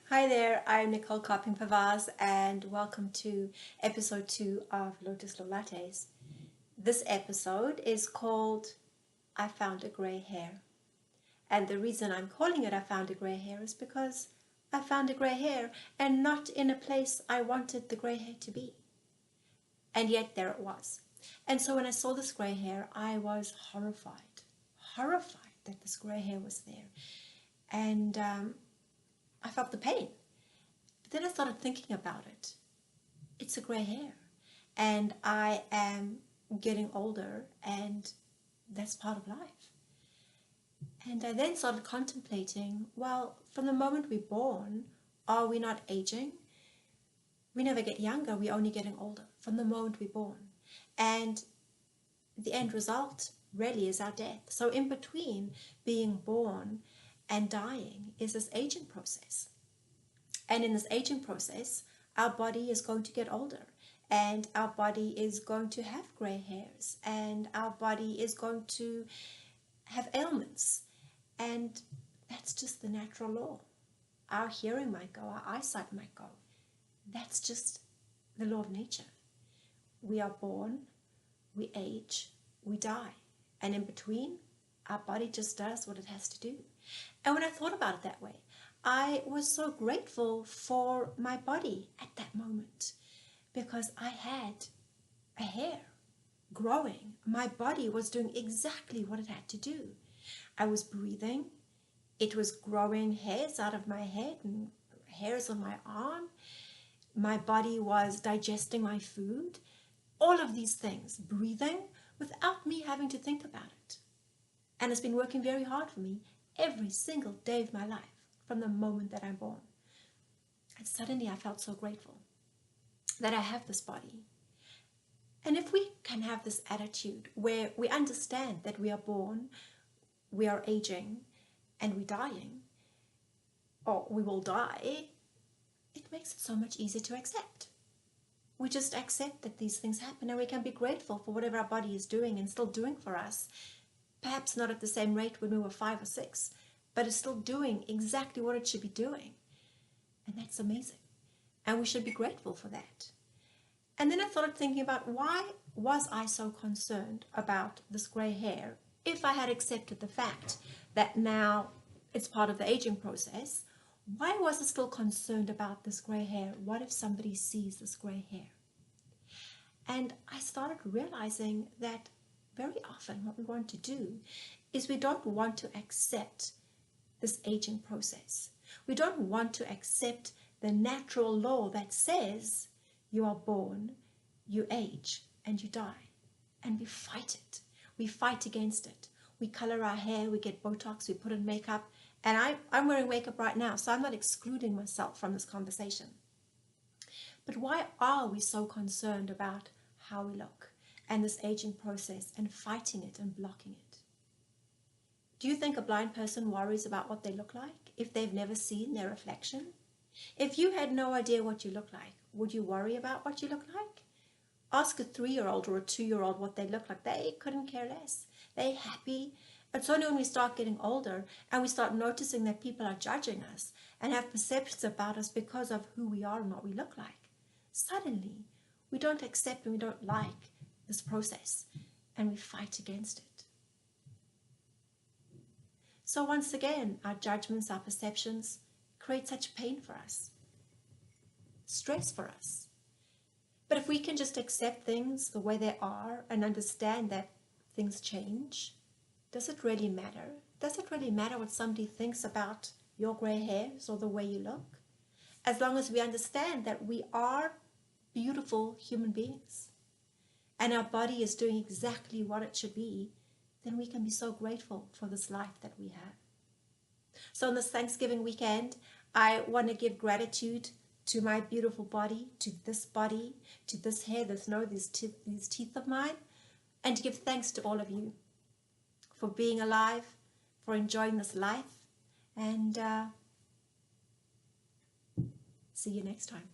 Hi there, I'm Nicole Carping-Pavaz and welcome to episode 2 of Lotus Lattes. This episode is called I Found a Grey Hair. And the reason I'm calling it I Found a Grey Hair is because I found a grey hair and not in a place I wanted the grey hair to be. And yet there it was. And so when I saw this grey hair, I was horrified that this grey hair was there. And I felt the pain. But then I started thinking about it. It's a grey hair. And I am getting older, and that's part of life. And I then started contemplating, well, from the moment we're born, are we not aging? We never get younger, we're only getting older from the moment we're born. And the end result really is our death. So in between being born and dying is this aging process. And in this aging process, our body is going to get older, and our body is going to have grey hairs, and our body is going to have ailments. And that's just the natural law. Our hearing might go, our eyesight might go. That's just the law of nature. We are born, we age, we die. And in between, our body just does what it has to do. And when I thought about it that way, I was so grateful for my body at that moment because I had a hair growing. My body was doing exactly what it had to do. I was breathing. It was growing hairs out of my head and hairs on my arm. My body was digesting my food. All of these things, breathing without me having to think about it. And it's been working very hard for me every single day of my life from the moment that I'm born. And suddenly I felt so grateful that I have this body. And if we can have this attitude where we understand that we are born, we are aging, and we're dying, or we will die, it makes it so much easier to accept. We just accept that these things happen, and we can be grateful for whatever our body is doing and still doing for us. Perhaps not at the same rate when we were 5 or 6, but it's still doing exactly what it should be doing. And that's amazing. And we should be grateful for that. And then I started thinking about, why was I so concerned about this grey hair if I had accepted the fact that now it's part of the aging process? Why was I still concerned about this grey hair? What if somebody sees this grey hair? And I started realizing that very often what we want to do is we don't want to accept this aging process. We don't want to accept the natural law that says you are born, you age, and you die. And we fight it. We fight against it. We color our hair, we get Botox, we put on makeup. And I'm wearing makeup right now, so I'm not excluding myself from this conversation. But why are we so concerned about how we look and this aging process and fighting it and blocking it? Do you think a blind person worries about what they look like if they've never seen their reflection? If you had no idea what you look like, would you worry about what you look like? Ask a 3-year-old or a 2-year-old what they look like. They couldn't care less. They're happy. It's only when we start getting older and we start noticing that people are judging us and have perceptions about us because of who we are and what we look like. Suddenly, we don't accept and we don't like this process and we fight against it. So once again, our judgments, our perceptions create such pain for us, stress for us. But if we can just accept things the way they are and understand that things change, does it really matter? Does it really matter what somebody thinks about your grey hairs or the way you look? As long as we understand that we are beautiful human beings and our body is doing exactly what it should be, then we can be so grateful for this life that we have. So on this Thanksgiving weekend, I want to give gratitude to my beautiful body, to this hair, this nose, these teeth of mine, and to give thanks to all of you for being alive, for enjoying this life, and see you next time.